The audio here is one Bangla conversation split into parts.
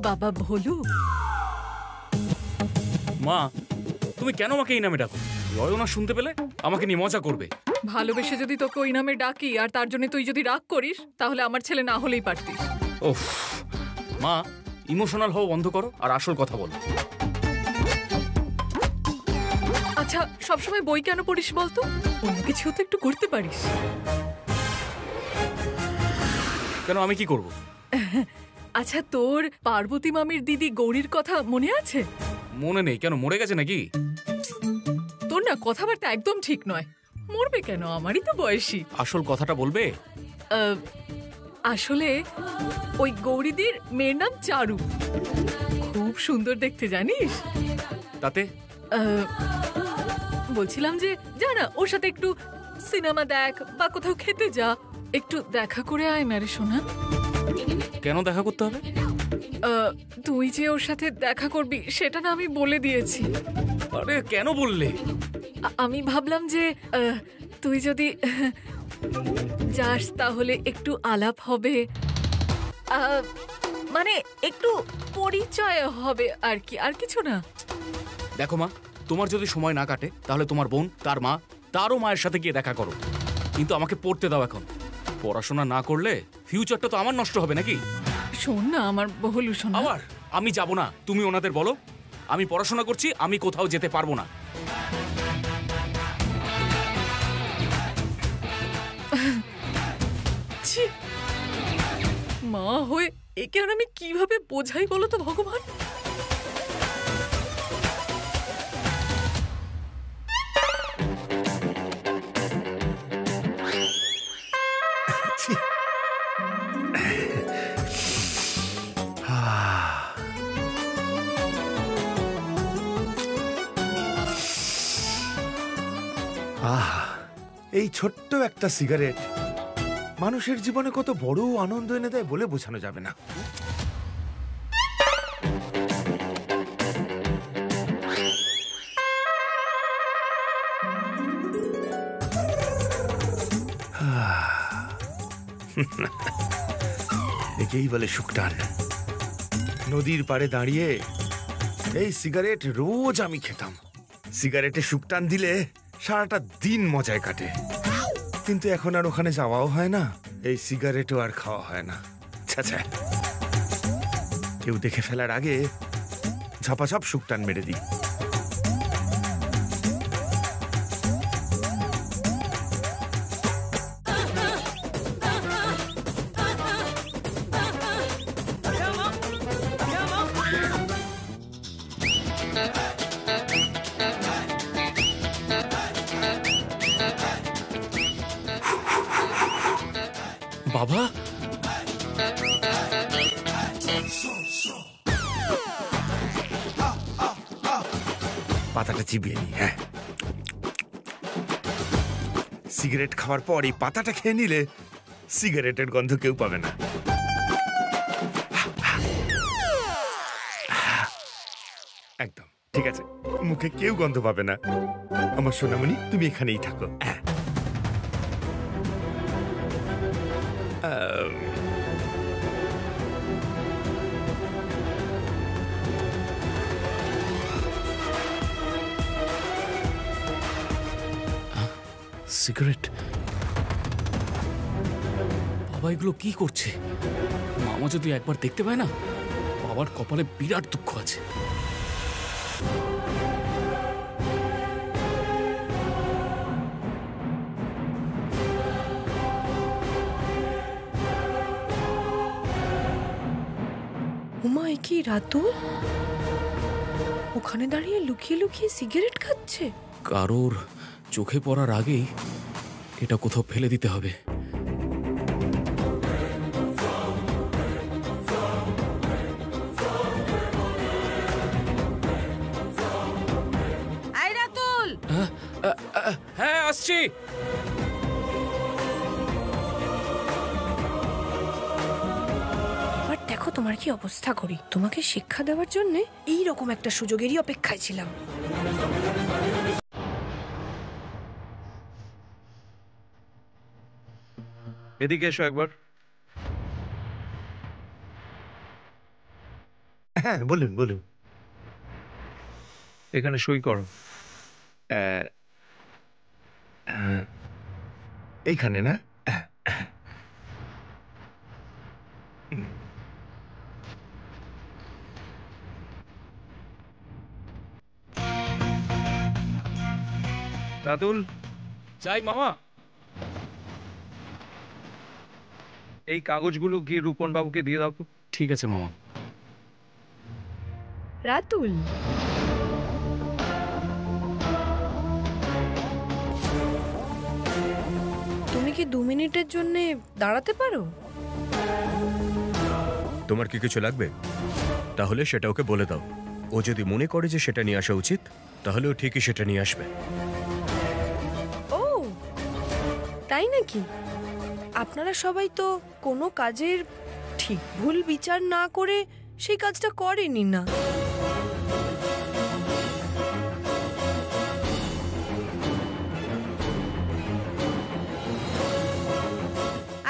বাবা ভোলু। মা, তুমি কেন আমাকে এই নামে ডাকো? রয়না শুনতে পেলে আমাকে নিয়ে মজা করবে। ভালোবেসে যদি তোকে ওই নামে ডাকি আর তার জন্য তুই যদি রাগ করিস, তাহলে আমার ছেলে না হলেই পারতিস। ওফ মা, ইমোশনাল হওয়া বন্ধ করো আর আসল কথা বলো। আচ্ছা, সবসময় বই কেন পড়িস বলতো? অন্য কিছু তো একটু করতে পারিস। কেন, আমি কি করব? আচ্ছা, তোর পার্বতী মামির দিদি গৌরীর কথা মনে আছে? মনে নেই কেন, মরে গেছে নাকি? তোর না কথাবার্তা একদম ঠিক নয়। মরবে কেন, আমারই তো বয়সী। আসল কথাটা বলবে? আসলে ওই গৌরীদির মেয়ের নাম চারু। খুব সুন্দর দেখতে, জানিস? তাতে বলছিলাম যে জানা, ওর সাথে একটু সিনেমা দেখ বা কোথাও খেতে যা, একটু দেখা করে আয় মেরে শোনা। কেন দেখা করতে হবে? তুই যে ওর সাথে দেখা করবি সেটা না আমি বলে দিয়েছি। আরে কেন বললে? আমি ভাবলাম যে তুই যদি যাস তাহলে একটু আলাপ হবে, মানে একটু পরিচয় হবে আর কি, আর কিছু না। দেখো মা, তোমার যদি সময় না কাটে তাহলে তোমার বোন, তার মা, তারও মায়ের সাথে গিয়ে দেখা করো, কিন্তু আমাকে পড়তে দাও। এখন পড়াশোনা না করলে ফিউচারটা তো আমার নষ্ট হবে নাকি? শোন না আমার বহুলু শোনা। আবার আমি যাব না, তুমি ওনাদের বলো আমি পড়াশোনা করছি, আমি কোথাও যেতে পারবো না। মা হয়ে একে আর আমি কিভাবে বোঝাই বলো তো ভগবান। এই ছোট্ট একটা সিগারেট মানুষের জীবনে কত বড় আনন্দ এনে দেয় বলে বোঝানো যাবে না। একেই বলে শুকটান। নদীর পাড়ে দাঁড়িয়ে এই সিগারেট রোজ আমি খেতাম। সিগারেটে শুকটান দিলে সারাটা দিন মজায় কাটে, কিন্তু এখন আর ওখানে যাওয়াও হয় না, এই সিগারেটও আর খাওয়া হয় না। আচ্ছা, কেউ দেখে ফেলার আগে ঝপাঝপ শুকটান মেরে দিই। বাবা, পাতাটা চিবিয়ে নি। হ্যাঁ, সিগারেট খাওয়ার পর এই পাতাটা খেয়ে নিলে সিগারেটের গন্ধ কেউ পাবে না। একদম ঠিক আছে, মুখে কেউ গন্ধ পাবে না। আমার সোনামণি, তুমি এখানেই থাকো। সিগারেট? বাবা এগুলো কি করছে? মামা যদি একবার দেখতে পায় না, বাবার কপালে বিরাট দুঃখ আছে। উমা, কি রাতুল ওখানে দাঁড়িয়ে লুকিয়ে লুকিয়ে সিগারেট খাচ্ছে? কারোর চোখে পড়ার আগেই এটা কোথাও ফেলে দিতে হবে। আই রাতুল! হ্যাঁ, আসছি। এবার দেখো তোমার কি অবস্থা করি। তোমাকে শিক্ষা দেওয়ার জন্য এইরকম একটা সুযোগেরই অপেক্ষায় ছিলাম। এদিকে এসো একবার। হ্যাঁ বলুন বলুন। এখানে সই করো। এইখানে না? রাতুল, যাই মামা। এই কাগজগুলো গিয়ে রূপন বাবুকে দিয়ে দাও তো। ঠিক আছে মামা। রাতুল, তুমি কি 2 মিনিটের জন্য দাঁড়াতে পারো? তোমার কি কিছু লাগবে? তাহলে সেটা ওকে বলে দাও। ও যদি মনে করে যে সেটা নিয়ে আসা উচিত, তাহলে ও ঠিকই সেটা নিয়ে আসবে। ও তাই নাকি? আপনারা সবাই তো কোনো কাজের ঠিক ভুল বিচার না করে সেই কাজটা করেনি না।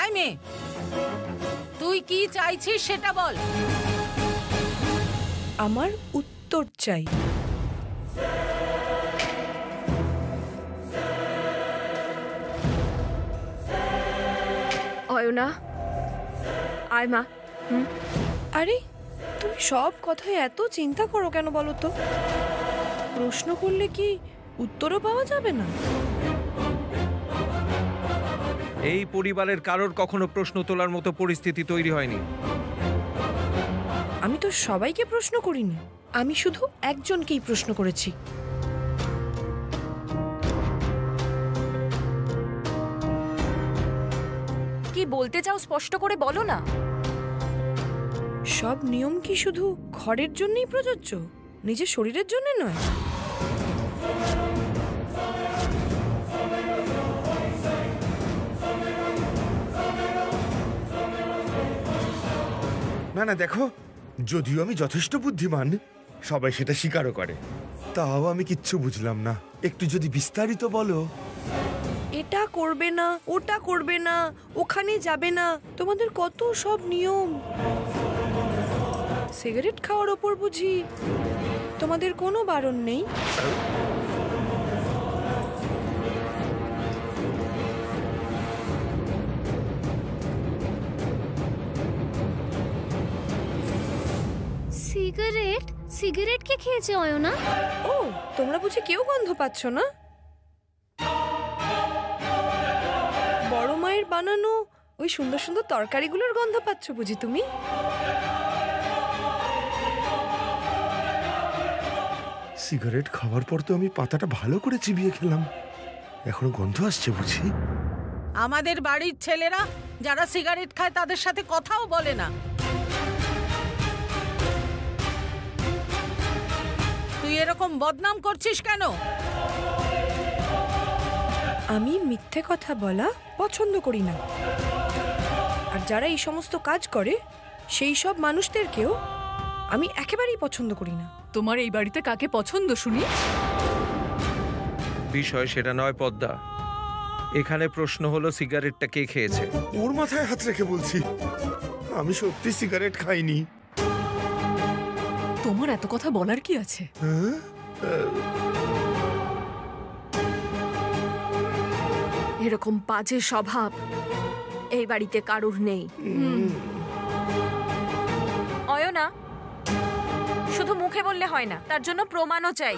আই মেয়ে, তুই কি চাইছিস সেটা বল। আমার উত্তর চাই। অয়না, আয় মা। আরে তুমি সব কথায় এত চিন্তা করো কেন বলো তো? প্রশ্ন করলে কি উত্তরও পাওয়া যাবে না? এই পরিবারের কারোর কখনো প্রশ্ন তোলার মতো পরিস্থিতি তৈরি হয়নি। আমি তো সবাইকে প্রশ্ন করিনি, আমি শুধু একজনকেই প্রশ্ন করেছি। কি বলতে চাও স্পষ্ট করে বলো না। সব নিয়ম কি শুধু ঘরের জন্যই প্রযোজ্য, নিজের শরীরের জন্য নয়? না না দেখো, যদিও আমি যথেষ্ট বুদ্ধিমান, সবাই সেটা স্বীকারও করে, তাও আমি কিচ্ছু বুঝলাম না। একটু যদি বিস্তারিত বলো। এটা করবে না, ওটা করবে না, ওখানে যাবে না, তোমাদের কত সব নিয়ম। সিগারেট খাওয়ার ওপর বুঝি তোমাদের কোনো বারণ নেই? সিগারেট? সিগারেট কে খেয়েছে অয়না? ও, তোমরা বুঝি কেউ গন্ধ পাচ্ছ না? বড় মায়ের বানানো ওই সুন্দর সুন্দর তরকারিগুলোর গন্ধ পাচ্ছ বুঝি তুমি? সিগারেট খাওয়ার পর তো আমি পাতাটা ভালো করে চিবিয়ে খেলাম, এখনো গন্ধ আসছে বুঝি? আমাদের বাড়ির ছেলেরা যারা সিগারেট খায় তাদের সাথে কথাও বলে না। তুই এরকম বদনাম করছিস কেন? আমি মিথ্যে কথা বলা পছন্দ করি না, আর যারা এই সমস্ত কাজ করে সেই সব মানুষদেরকেও আমি একেবারেই পছন্দ করি না। তোমার এই বাড়িতে কাকে পছন্দ শুনি? বিষয় সেটা নয় পদ্মা। এখানে প্রশ্ন হলো সিগারেটটা কে খেয়েছে। ওর মাথায় হাত রেখে বলছি, আমি সত্যি সিগারেট খাইনি। তোমার এত কথা বলার কি আছে? এরকম বাজে স্বভাব এই বাড়িতে কারুর নেই। অয়না, শুধু মুখে বললে হয় না, তার জন্য প্রমাণও চাই।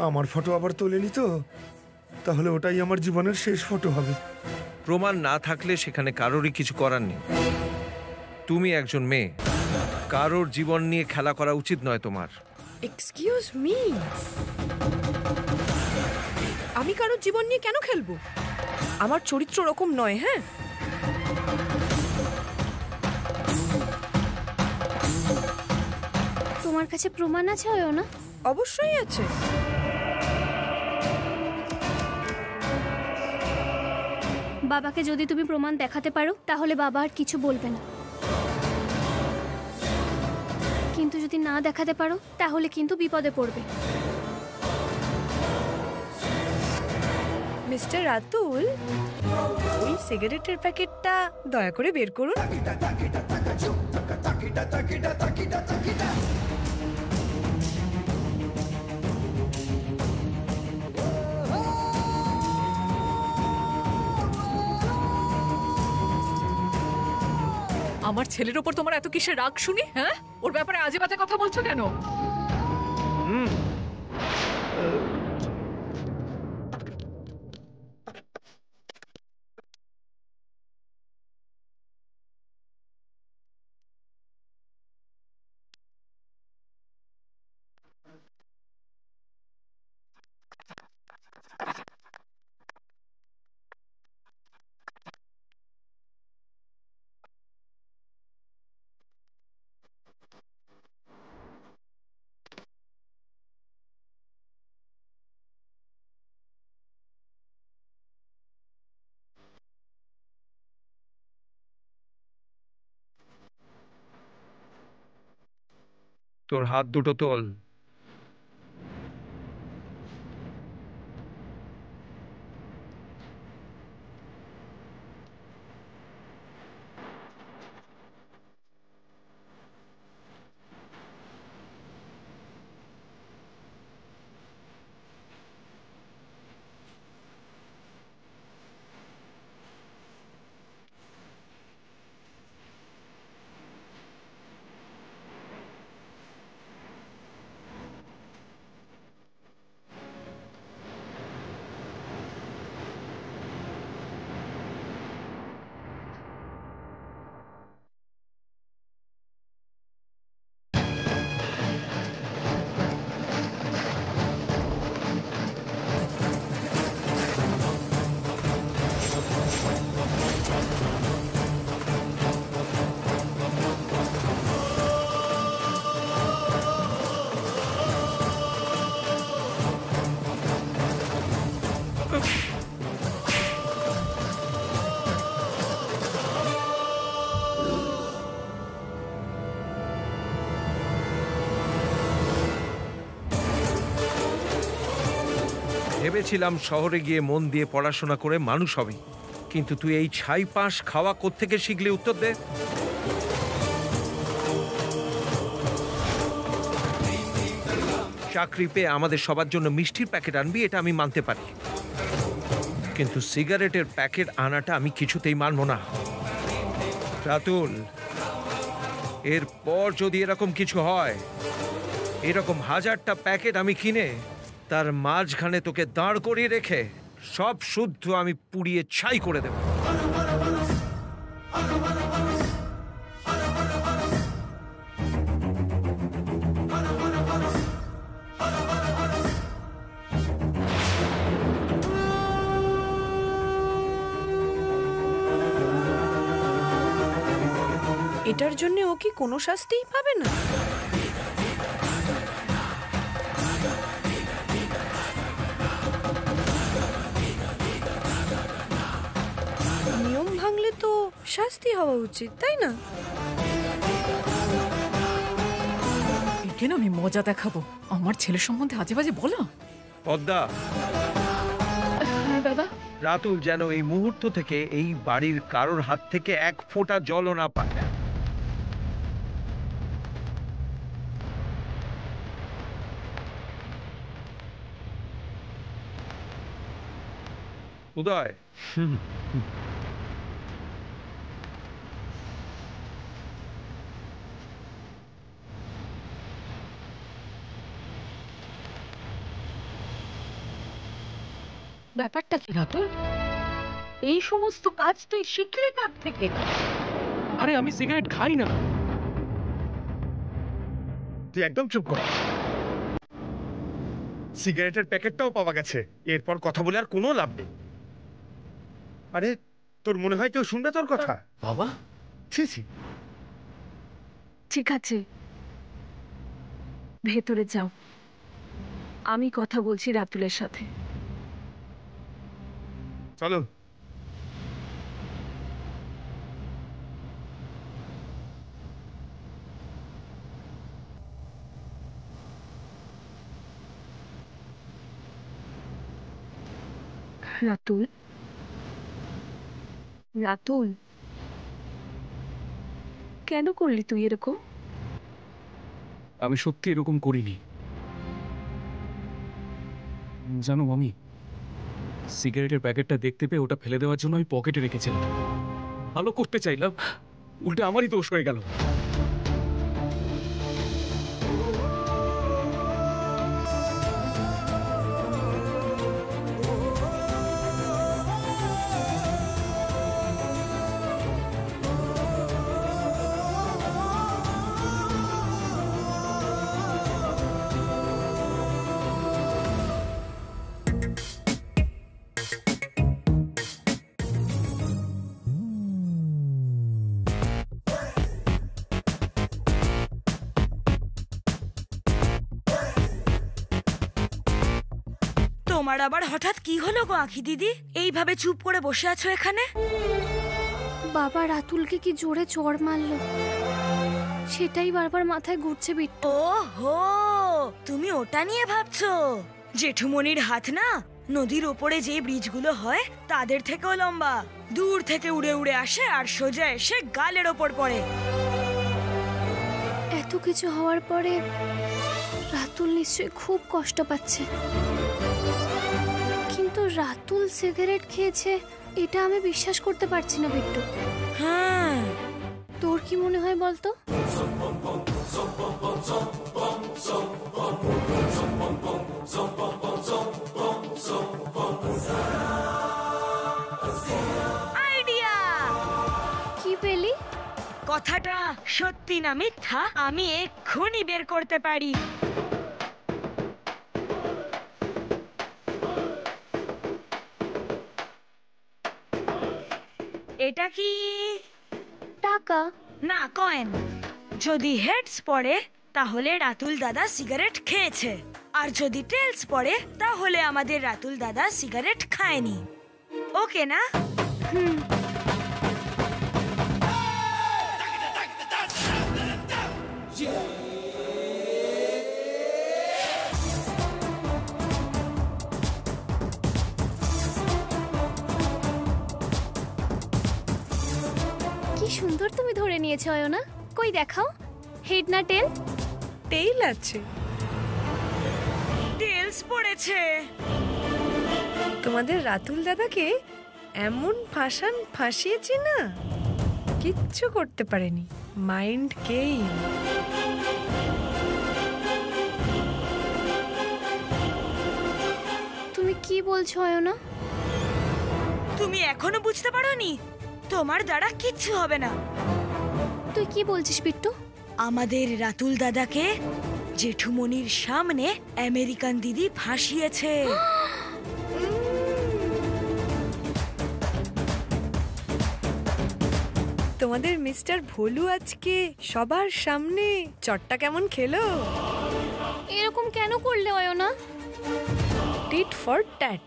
আমার ফটো আবার তোলেনি তো? তাহলে ওটাই আমার জীবনের শেষ ফটো হবে। প্রমাণ না থাকলে সেখানে কারোরই কিছু করার নেই। তুমি একজন মেয়ে, কারোর জীবন নিয়ে খেলা করা উচিত নয় তোমার। এক্সকিউজ মি, আমি কারোর জীবন নিয়ে কেন খেলবো? আমার চরিত্র ওরকম নয়। হ্যাঁ, তোমার কাছে প্রমাণ আছে অয়না? অবশ্যই আছে। বাবাকে যদি তুমি প্রমাণ দেখাতে পারো তাহলে বাবা আর কিছু বলবে না, কিন্তু যদি না দেখাতে পারো তাহলে কিন্তু বিপদে পড়বে। মিস্টার রাতুল, ওই সিগারেটের প্যাকেটটা দয়া করে বের করুন। আমার ছেলের ওপর তোমার এত কিসের রাগ শুনি? হ্যাঁ, ওর ব্যাপারে আজে বাজে কথা বলছো কেন? তোর হাত দুটো তোল। ভেবেছিলাম শহরে গিয়ে মন দিয়ে পড়াশোনা করে মানুষ হবি, কিন্তু তুই এই ছাই পাশ খাওয়া কোত্থেকে শিখলি? উত্তর দে। চাকরি পেয়ে আমাদের সবার জন্য মিষ্টির প্যাকেট আনবি, এটা আমি মানতে পারি, কিন্তু সিগারেটের প্যাকেট আনাটা আমি কিছুতেই মানব না। রাতুল, এরপর যদি এরকম কিছু হয়, এরকম 1000টা প্যাকেট আমি কিনে তার মাঝখানে তোকে দাঁড় করিয়ে রেখে সব শুদ্ধ আমি পুড়িয়ে ছাই করে দেব। এটার জন্য ও কি কোনো শাস্তিই পাবে না? নিয়ম ভাঙলে তো শাস্তি হওয়া উচিত, তাই না? একে না আমি মজা দেখাবো। আমার ছেলের সম্বন্ধে আজে বাজে বলো। পদ্মা, দাদা, রাতুল যেন এই মুহূর্ত থেকে এই বাড়ির কারোর হাত থেকে এক ফোঁটা জলও না পায়। উদয়, ব্যাপারটা কি রাতুল? এই সমস্ত কাজ তুই শিখলি কার থেকে? আরে আমি সিগারেট খাই না। তুই একদম চুপ কর। সিগারেটের প্যাকেটটাও পাওয়া গেছে, এরপর কথা বলে আর কোনো লাভ নেই। আরে তোর মনে হয় কেউ শুনবে তোর কথা? বাবা, ছি ছি। ঠিক আছে, ভেতরে যাও, আমি কথা বলছি রাতুলের সাথে। চলো। রাতুল, রাতুল, কেন করলি তুই এরকম? আমি সত্যি এরকম করিনি। জানো মামি, সিগারেটের প্যাকেটটা দেখতে পেয়ে ওটা ফেলে দেওয়ার জন্য আমি পকেটে রেখেছিলাম। ভালো করতে চাইলাম, উল্টে আমারই দোষ হয়ে গেল। তোমার আবার হঠাৎ কি হলো গো আঁখি দিদি? এইভাবে চুপ করে বসে আছো এখানে? বাবা রাতুলকে কি জোরে চড় মারলো, সেটাই বারবার মাথায় ঘুরছে বিট্টু। ও হো, তুমি ওটা নিয়ে ভাবছো? জেঠুমনির হাত না নদীর ওপরে যে ব্রিজগুলো হয় তাদের থেকেও লম্বা, দূর থেকে উড়ে উড়ে আসে আর সোজা এসে গালের ওপর পড়ে। এত কিছু হওয়ার পরে রাতুল নিশ্চয়ই খুব কষ্ট পাচ্ছে, কিন্তু রাতুল সিগারেট খেয়েছে এটা আমি বিশ্বাস করতে পারছি না বিট্টু। হ্যাঁ, তোর কি মনে হয় বলতো? আইডিয়া! কি পেলি? কথাটা সত্যি না মিথ্যা আমি এক্ষুনি বের করতে পারি। এটা কি টাকা? না, কয়েন। যদি হেডস পড়ে তাহলে রাতুল দাদা সিগারেট খেয়েছে, আর যদি টেলস পড়ে তাহলে আমাদের রাতুল দাদা সিগারেট খায়নি। ওকে না? কি সুন্দর তুমি ধরে নিয়েছো অয়না, কই দেখাও। হেড না টেল? টেইল আছে। টেলস পড়েছে। তোমাদের রাতুল দাদাকে এমন ফাঁসিয়েছি না, কিচ্ছু করতে পারেনি। Mind game. তুমি কি বলছো অয়না? তুমি এখনো বুঝতে পারোনি? তোমার দ্বারা কিচ্ছু হবে না। তুই কি বলছিস বিট্টু? আমাদের রাতুল দাদাকে জেঠুমনির সামনে আমেরিকান দিদি ফাঁসিয়েছে। তোমাদের মিস্টার ভোলু আজকে সবার সামনে চটটা কেমন খেলো? এরকম কেন করলে অয়না? Tit for tat.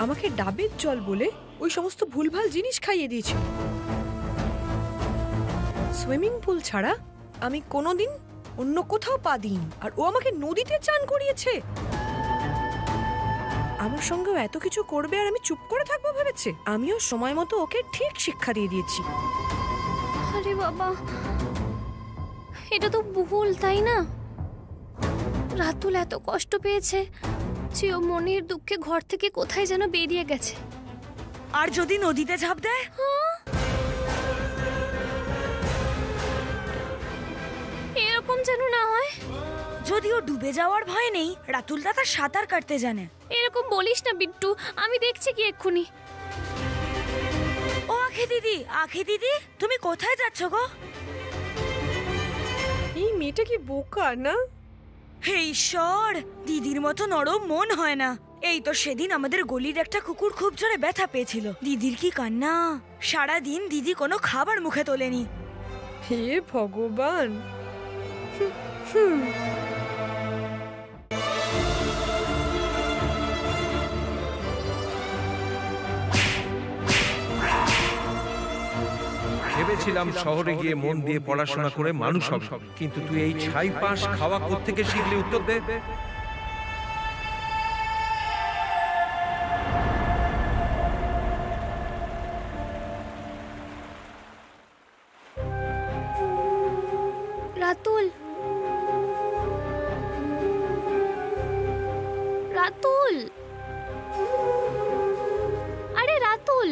আমাকে ডাবের জল বলে ওই সমস্ত ভুলভাল জিনিস খাইয়ে দিয়েছিল। সুইমিং পুল ছাড়া আমি কোনোদিন অন্য কোথাও পা দিইনি, আর ও আমাকে নদীতে চান করিয়েছে। আমার সঙ্গেও এত কিছু করবে আর আমি চুপ করে থাকবো ভেবেছে? আমিও সময় মতো ওকে ঠিক শিক্ষা দিয়ে দিয়েছি। আরে বাবা, এটা তো ভুল, তাই না? রাতুল এত কষ্ট পেয়েছে যে ও মনের দুঃখে ঘর থেকে কোথায় যেন বেরিয়ে গেছে। আর যদি নদীতে ঝাঁপ দেয়? এরকম যেন না হয়। যদিও ডুবে যাওয়ার ভয় নেই, রাতুল দাদা সাঁতার কাটতে জানে। এরকম বলিস না বিট্টু, আমি দেখছি কি এক্ষুনি। ও আঁখি দিদি, আঁখি দিদি, তুমি কোথায় যাচ্ছ গো? এই মেয়েটা কি বোকা না? হে ঈশ্বর, দিদির মতো নরম মন হয় না। এই তো সেদিন আমাদের গলির একটা কুকুর খুব জোরে ব্যথা পেয়েছিল। দিদির কি কান্না! সারাদিন দিদি কোনো খাবার মুখে তোলেনি। হে ভগবান! ভেবেছিলাম শহরে গিয়ে মন দিয়ে পড়াশোনা করে মানুষ হবে, কিন্তু তুই এই ছাই পাশ খাওয়া কোত্থেকে শিখলি? উত্তর দে। রাতুল, রাতুল, আরে রাতুল,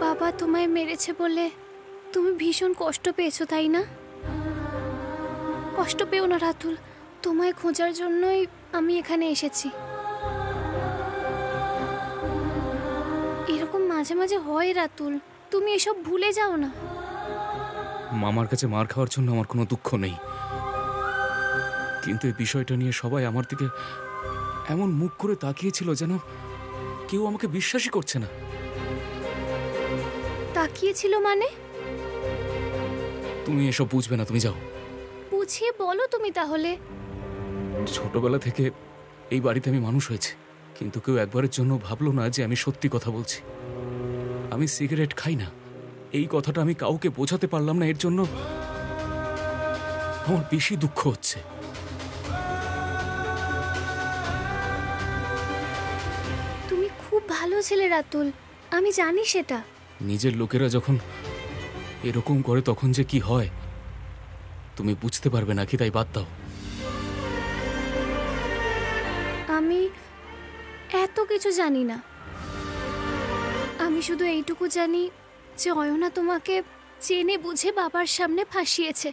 বাবা তোমায় মেরেছে বলে তুমি ভীষণ কষ্ট পেয়েছো তাই না? কষ্ট পেও না রাতুল, তোমায় খোঁজার জন্যই আমি এখানে এসেছি। এরকম মাঝে মাঝে হয় রাতুল, তুমি এসব ভুলে যাও না। মামার কাছে মার খাওয়ার জন্য আমার কোনো দুঃখ নেই, কিন্তু এই বিষয়টা নিয়ে সবাই আমার দিকে এমন মুখ করে তাকিয়েছিল যেন কেউ আমাকে বিশ্বাসই করছে না। তাকিয়েছিল মানে? তুমি এসব বুঝবে না, তুমি যাও। বুঝিয়ে বলো তুমি তাহলে। ছোটবেলা থেকে এই বাড়িতে আমি মানুষ হয়েছে, কিন্তু কেউ একবারের জন্য ভাবলো না যে আমি সত্যি কথা বলছি। আমি সিগারেট খাই না, এই কথাটা আমি কাউকে বোঝাতে পারলাম না, এর জন্য আমার বেশি দুঃখ হচ্ছে। তুমি খুব ভালো ছেলে রাতুল, আমি জানি সেটা। নিজের লোকেরা যখন এরকম করে তখন যে কি হয় তুমি বুঝতে পারবে নাকি, তাই বাদ দাও। আমি এত কিছু জানি না, আমি শুধু এইটুকু জানি যে অয়না তোমাকে চেনে বুঝে বাবার সামনে ফাঁসিয়েছে।